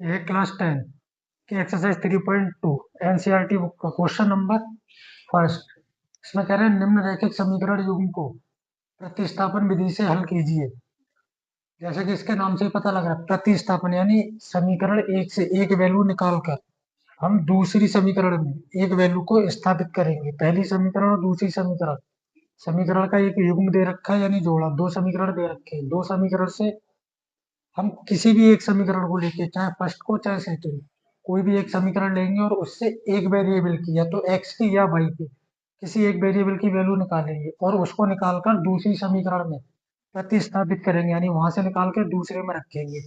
ये क्लास 10 की exercise 3.2 NCERT book का क्वेश्चन नंबर फर्स्ट। इसमें कह रहे हैं निम्न रैखिक समीकरण युग्म को प्रतिस्थापन विधि से हल कीजिए। जैसे कि इसके नाम से ही पता लग रहा है, प्रतिस्थापन यानी समीकरण एक से एक वैल्यू निकाल कर हम दूसरी समीकरण में एक वैल्यू को स्थापित करेंगे। पहली समीकरण और दूसरी समीकरण, समीकरण का एक युग्म दे रखा है यानी जोड़ा, दो समीकरण दे रखे हैं। दो समीकरण से हम किसी भी एक समीकरण को लेके, चाहे फर्स्ट को चाहे सेकंड, कोई भी एक समीकरण लेंगे और उससे एक वेरिएबल की, या तो एक्स की या वाई की, किसी एक वेरिएबल की वैल्यू निकालेंगे और उसको निकालकर दूसरी समीकरण में प्रतिस्थापित करेंगे, यानी वहां से निकाल के दूसरे में रखेंगे।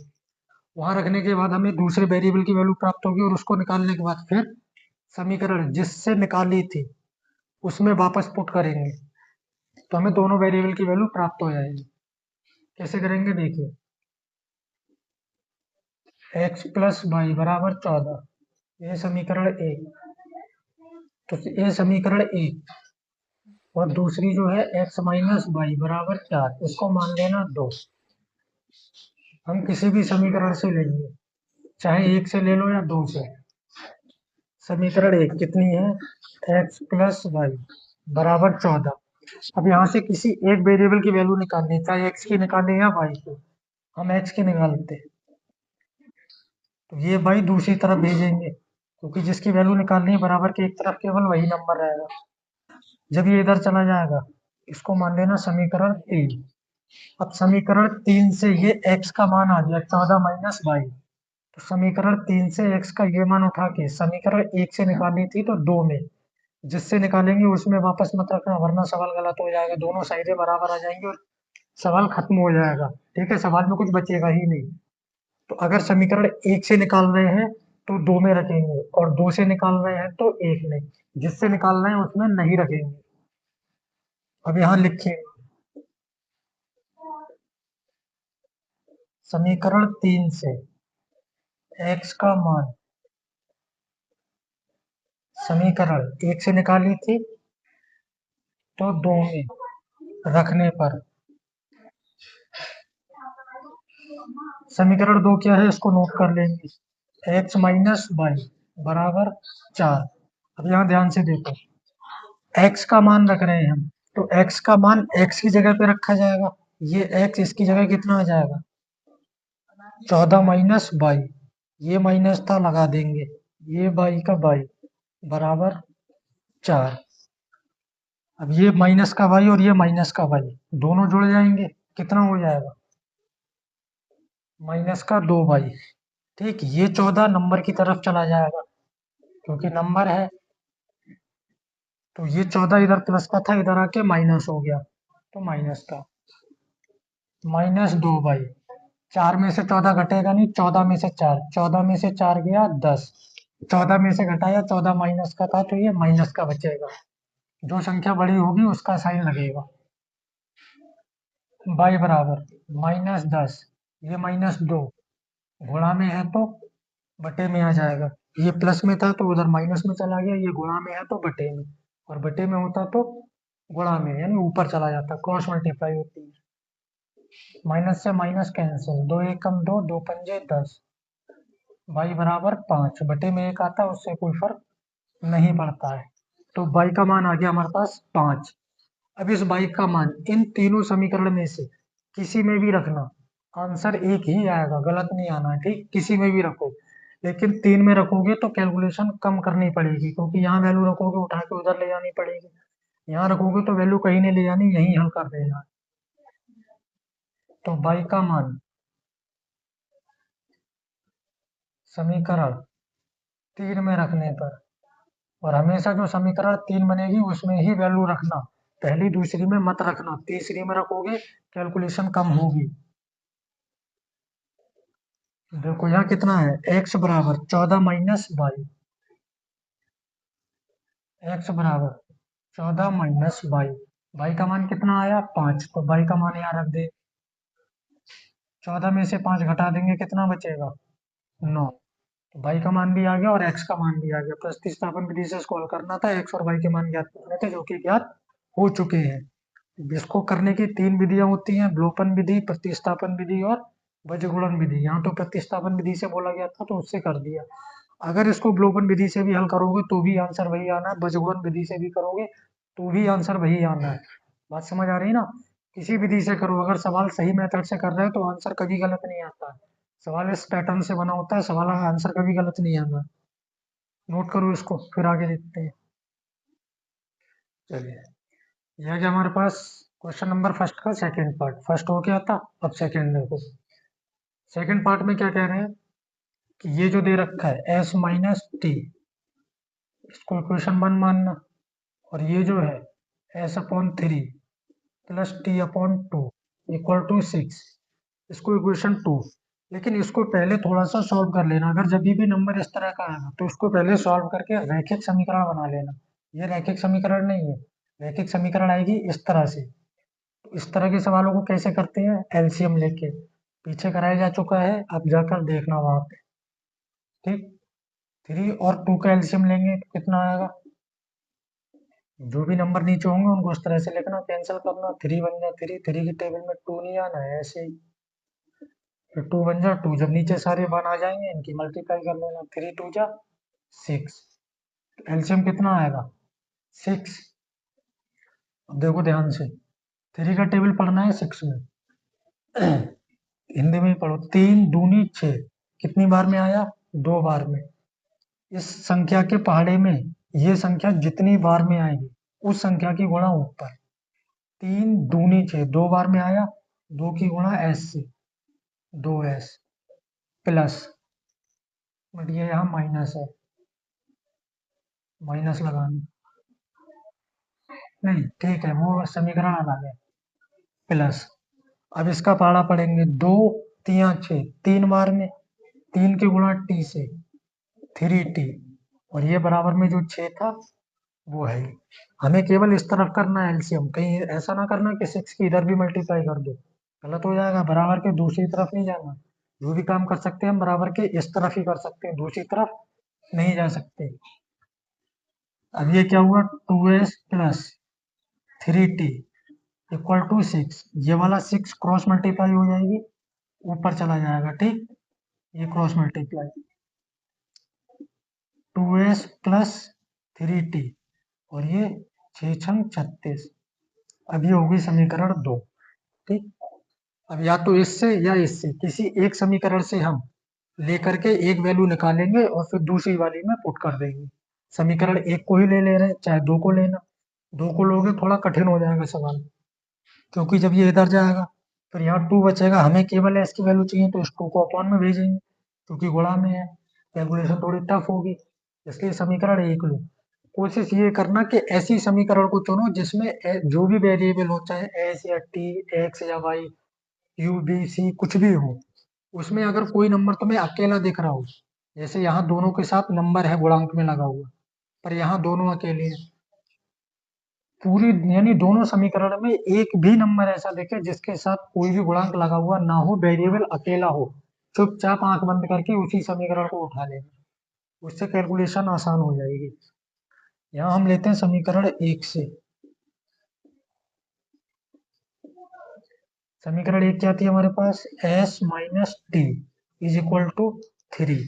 वहां रखने के बाद हमें दूसरे वेरिएबल की वैल्यू प्राप्त होगी और उसको निकालने के बाद फिर समीकरण जिससे निकाली थी उसमें वापस पुट करेंगे, तो हमें दोनों वेरिएबल की वैल्यू प्राप्त हो जाएगी। कैसे करेंगे देखिए, एक्स प्लस वाई बराबर 14, ये समीकरण एक। तो ये समीकरण एक, और दूसरी जो है एक्स माइनस वाई बराबर 4, इसको मान लेना 2। हम किसी भी समीकरण से लेंगे, चाहे एक से ले लो या दो से। समीकरण एक कितनी है, एक्स प्लस वाई बराबर 14। अब यहाँ से किसी एक वेरिएबल की वैल्यू निकालनी है, चाहे एक्स की निकालें या वाई की। हम एक्स की निकालते हैं, तो ये वाई दूसरी तरफ भेजेंगे, क्योंकि जिसकी वैल्यू निकालनी है बराबर के एक तरफ केवल वही नंबर रहेगा। जब ये इधर चला जाएगा, इसको मान लेना समीकरण 3। अब समीकरण 3 से ये x का मान आ गया 14 माइनस वाई, तो समीकरण 3 से x का ये मान उठा के समीकरण 1 से निकालनी थी तो 2 में, जिससे निकालेंगे उसमें वापस मत रखना, वरना सवाल गलत हो जाएगा। दोनों साइडें बराबर आ जाएंगी और सवाल खत्म हो जाएगा। ठीक है, सवाल में कुछ बचेगा ही नहीं। तो अगर समीकरण 1 से निकाल रहे हैं तो 2 में रखेंगे, और 2 से निकाल रहे हैं तो 1 में, जिससे निकाल रहे हैं उसमें नहीं रखेंगे। अब यहाँ लिखिए, समीकरण 3 से x का मान समीकरण 1 से निकाली थी तो 2 में रखने पर समीकरण 2 क्या है इसको नोट कर लेंगे, x माइनस वाई बराबर 4। अब यहाँ ध्यान से देखो, x का मान रख रहे हैं हम, तो x का मान x की जगह पे रखा जाएगा। ये x इसकी जगह कितना आ जाएगा, 14 माइनस वाई, ये माइनस था लगा देंगे, ये वाई का वाई बराबर 4। अब ये माइनस का वाई और ये माइनस का वाई दोनों जुड़ जाएंगे, कितना हो जाएगा, माइनस का 2 वाई। ठीक, ये 14 नंबर की तरफ चला जाएगा क्योंकि नंबर है, तो ये 14 इधर प्लस का था, इधर आके माइनस हो गया, तो माइनस का माइनस 2 वाई। 4 में से 14 घटेगा नहीं, 14 में से 4, 14 में से 4 गया 10, 14 में से घटाया 14 माइनस का था, तो ये माइनस का बचेगा। जो संख्या बड़ी होगी उसका साइन लगेगा। वाई बराबर -10, ये -2 गुणा में है तो बटे में आ जाएगा। ये प्लस में था तो उधर माइनस में चला गया, ये गुणा में है तो बटे में, और बटे में होता तो गुणा में, यानी ऊपर चला जाता, क्रॉस मल्टीप्लाई होती है। माइनस से माइनस कैंसिल, 2 एकम 2, 2 पंजे 10, वाई बराबर 5, बटे में एक आता है उससे कोई फर्क नहीं पड़ता है। तो वाई का मान आ गया हमारे पास 5। अब इस वाई का मान इन तीनों समीकरण में से किसी में भी रखना, आंसर एक ही आएगा, गलत नहीं आना। ठीक, किसी में भी रखो, लेकिन 3 में रखोगे तो कैलकुलेशन कम करनी पड़ेगी, क्योंकि यहाँ वैल्यू रखोगे उठा के उधर ले जानी पड़ेगी, यहाँ रखोगे तो वैल्यू कहीं नहीं ले जानी, यहीं हल कर देना। तो वाई का मान समीकरण 3 में रखने पर, और हमेशा जो समीकरण 3 बनेगी उसमें ही वैल्यू रखना, पहली दूसरी में मत रखना, तीसरी में रखोगे कैलकुलेशन कम होगी। देखो यहाँ कितना है, x बराबर 14 माइनस वाई, एक्स बराबर 14 माइनस वाई, वाई का मान कितना आया 5, तो वाई का मान यहाँ रख दे। 14 में से 5 घटा देंगे, कितना बचेगा 9, तो वाई का मान भी आ गया और एक्स का मान भी आ गया। प्रतिस्थापन विधि से इसको हल करना था, एक्स और वाई के मान ज्ञात करने थे, जो कि ज्ञात हो चुके हैं। इसको करने की 3 विधियां होती हैं, विलोपन विधि, प्रतिस्थापन विधि और बीजगुणन विधि, यहाँ तो प्रतिस्थापन विधि से बोला गया था तो उससे कर दिया। अगर इसको विलोपन विधि से भी हल करोगे तो भी आंसर वही आना है, बीजगुणन विधि से भी करोगे तो भी आंसर वही आना है। बात समझ आ रही है ना? किसी विधि से करो, अगर सवाल सही मेथड से कर रहे हो तो आंसर कभी गलत नहीं आता है। सवाल इस पैटर्न से बना होता है, सवाल का आंसर कभी गलत नहीं आना। नोट करो इसको, फिर आगे देखते हैं। चलिए, यह गया हमारे पास क्वेश्चन नंबर फर्स्ट का सेकंड पार्ट। फर्स्ट हो गया था, अब सेकंड देखो। सेकंड पार्ट में क्या कह रहे हैं कि ये जो दे रखा है s माइनस टी, इसको इक्वेशन 1 मानना, और ये जो है s upon 3 plus T upon 2 equal to 6, इसको इक्वेशन 2। लेकिन इसको पहले थोड़ा सा सॉल्व कर लेना। अगर जब भी नंबर इस तरह का आएगा तो इसको पहले सॉल्व करके रैखिक समीकरण बना लेना। ये रैखिक समीकरण नहीं है, रैखिक समीकरण आएगी इस तरह से। तो इस तरह के सवालों को कैसे करते हैं? एलसीएम लेके, पीछे कराया जा चुका है, अब जाकर देखना वहां पे। ठीक, 3 और 2 का एलसीएम लेंगे तो कितना आएगा? जो भी नंबर नीचे होंगे उनको उस तरह से लिखना, कैंसिल करना, 3 बन जाए 3, 3 की टेबल में 2 नहीं आना है, ऐसे ही। फिर 2 बन जा 2, जब नीचे सारे 1 आ जाएंगे इनकी मल्टीप्लाई कर लेना, 3 2 जा 6। एलसीएम कितना आएगा? 6। अब देखो ध्यान से, 3 का टेबल पढ़ना है 6 में, हिंदी में ही पढ़ो। 3 दूनी 6, कितनी बार में आया? 2 बार में। इस संख्या के पहाड़े में ये संख्या जितनी बार में आएगी उस संख्या की गुणा ऊपर। 3 दूनी 6, 2 बार में आया, 2 की गुणा s से, 2s प्लस, बट ये यहाँ माइनस है, माइनस लगाना नहीं, ठीक है, वो समीकरण अलग है। प्लस, अब इसका पहाड़ा पढ़ेंगे, 2 3 6, 3 बार में, 3 की गुणा t से 3t, और ये बराबर में जो 6 था वो है। हमें केवल इस तरफ करना है एलसीएम, कहीं ऐसा ना करना कि 6 की इधर भी मल्टीप्लाई कर दो, गलत हो जाएगा। बराबर के दूसरी तरफ नहीं जाना, जो भी काम कर सकते हैं हम बराबर के इस तरफ ही कर सकते हैं, दूसरी तरफ नहीं जा सकते। अब ये क्या हुआ? 2s plus 3t equal to 6, ये वाला 6 क्रॉस मल्टीप्लाई हो जाएगी, ऊपर चला जाएगा। ठीक, ये cross multiply, 2s plus 3t, और ये 6 छंग 36। अब ये होगी समीकरण 2। ठीक, अब या तो इससे या इससे किसी एक समीकरण से हम लेकर के एक वैल्यू निकालेंगे और फिर दूसरी वाली में पुट कर देंगे। समीकरण 1 को ही ले ले रहे हैं, चाहे 2 को लेना, 2 को लोगे थोड़ा कठिन हो जाएगा सवाल, क्योंकि जब ये इधर जाएगा फिर यहाँ 2 बचेगा, हमें केवल s की वैल्यू चाहिए तो इस 2 को अपॉन में भेजेंगे, क्योंकि गुणा में है, कैलकुलेशन थोड़ी टफ होगी, इसलिए समीकरण 1 लो। कोशिश ये करना कि ऐसी समीकरण को चुनो जिसमें जो भी वेरिएबल हो, चाहे s या t, x या y, u b c कुछ भी हो, उसमें अगर कोई नंबर तुम्हें अकेला दिख रहा हो, जैसे यहाँ दोनों के साथ नंबर है गुणांक में लगा हुआ, पर यहाँ दोनों अकेले हैं, पूरी यानी दोनों समीकरण में एक भी नंबर ऐसा दिखे जिसके साथ कोई भी गुणांक लगा हुआ ना हो, वेरिएबल अकेला हो, चुपचाप आंख बंद करके उसी समीकरण को उठा लेना, उससे कैलकुलेशन आसान हो जाएगी। यहाँ हम लेते हैं समीकरण 1 से। समीकरण 1 क्या थी हमारे पास? s minus T is equal to 3।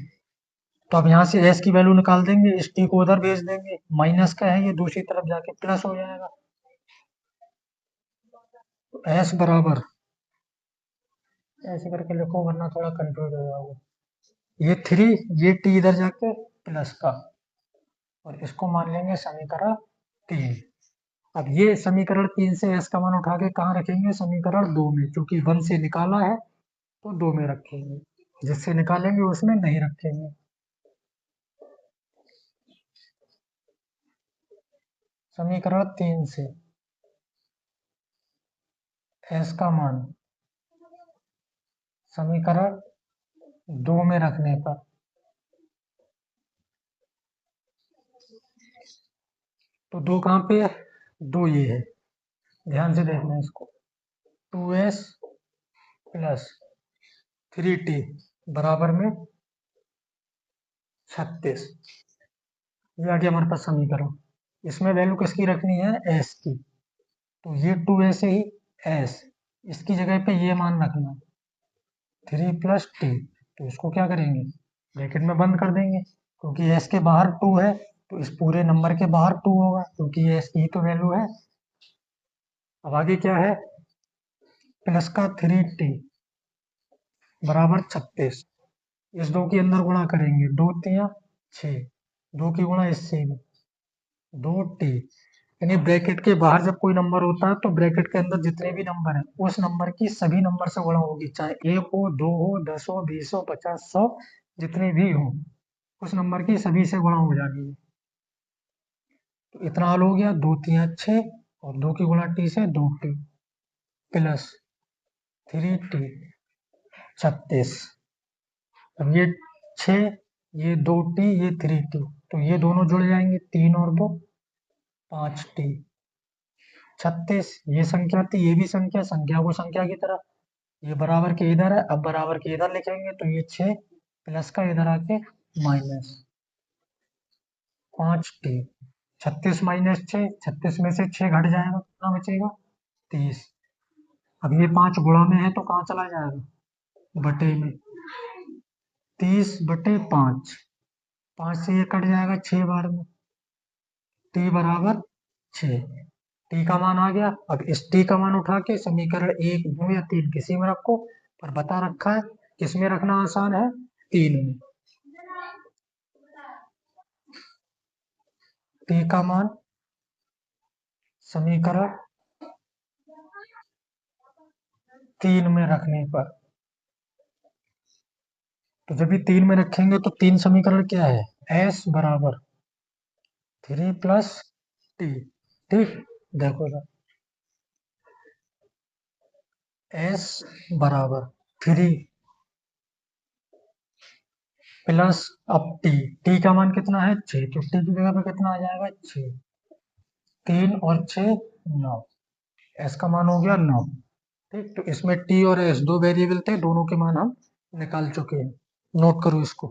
तो अब यहाँ से s की वैल्यू निकाल देंगे, इस t को उधर भेज देंगे, माइनस का है ये, दूसरी तरफ जाके प्लस हो जाएगा। तो s बराबर, ऐसे करके लिखो वरना थोड़ा कंफ्यूज हो जाओगे, ये 3, ये t इधर जाके प्लस का, और इसको मान लेंगे समीकरण 3। अब ये समीकरण 3 से s का मान उठा के कहाँ रखेंगे? समीकरण 2 में, क्योंकि 1 से निकाला है तो 2 में रखेंगे, जिससे निकालेंगे उसमें नहीं रखेंगे। समीकरण 3 से s का मान समीकरण 2 में रखने पर, तो 2 कहाँ पे है? 2 ये है, ध्यान से देखना इसको, 2s प्लस 3t बराबर में 36। ये आ गया हमारे पास समीकरण। इसमें वैल्यू किसकी रखनी है? s की, तो ये 2s ही s, इसकी जगह पे ये मान रखना, 3 प्लस टी, तो इसको क्या करेंगे, ब्रैकेट में बंद कर देंगे, क्योंकि एस के बाहर 2 है तो इस पूरे नंबर के बाहर 2 होगा, क्योंकि एस की तो वैल्यू है। अब आगे क्या है, प्लस का 3t बराबर 36, इस 2 के अंदर गुणा करेंगे, 2 तिया 6, 2 की गुणा इससे भी 2t, यानी ब्रैकेट के बाहर जब कोई नंबर होता है तो ब्रैकेट के अंदर जितने भी नंबर हैं उस नंबर की सभी नंबर से गुणा होगी, चाहे 1 हो, 2 हो, 10 हो, 20 हो, 50, 100, जितने भी हो उस नंबर की सभी से गुणा हो जाएगी। तो इतना हल हो गया, 2 तिया 6 और 2 की गुणा टी से 2t प्लस 3t 36। अब ये 6, ये 2t, ये 3t, तो ये दोनों जुड़ जाएंगे, 3 और 2 5t 36। ये संख्या थी, ये भी संख्या, संख्या को संख्या की तरह, ये बराबर के इधर है, अब बराबर के इधर लिखेंगे, तो ये 6 प्लस का इधर आके माइनस 5t 36 माइनस 6, 36 में से 6 घट जाएगा, कितना बचेगा 30। अब ये 5 गुणा में है तो कहाँ चला जाएगा, बटे में, 30/5, 5 से ये कट जाएगा 6 बार में, t बराबर 6, टी का मान आ गया। अब इस टी का मान उठा के समीकरण 1, 2 या 3 किसी में रखो, पर बता रखा है किसमें रखना आसान है, 3 में। टी का मान समीकरण 3 में रखने पर, तो जब भी 3 में रखेंगे तो 3 समीकरण क्या है, एस बराबर 3 प्लस टी, ठीक, देखो सर, एस बराबर 3 प्लस, अब टी, टी का मान कितना है 6, तो टी की जगह पे कितना आ जाएगा 6, 3 और 6 9, एस का मान हो गया 9, ठीक। तो इसमें टी और एस दो वेरिएबल थे, दोनों के मान हम निकाल चुके हैं, नोट करो इसको।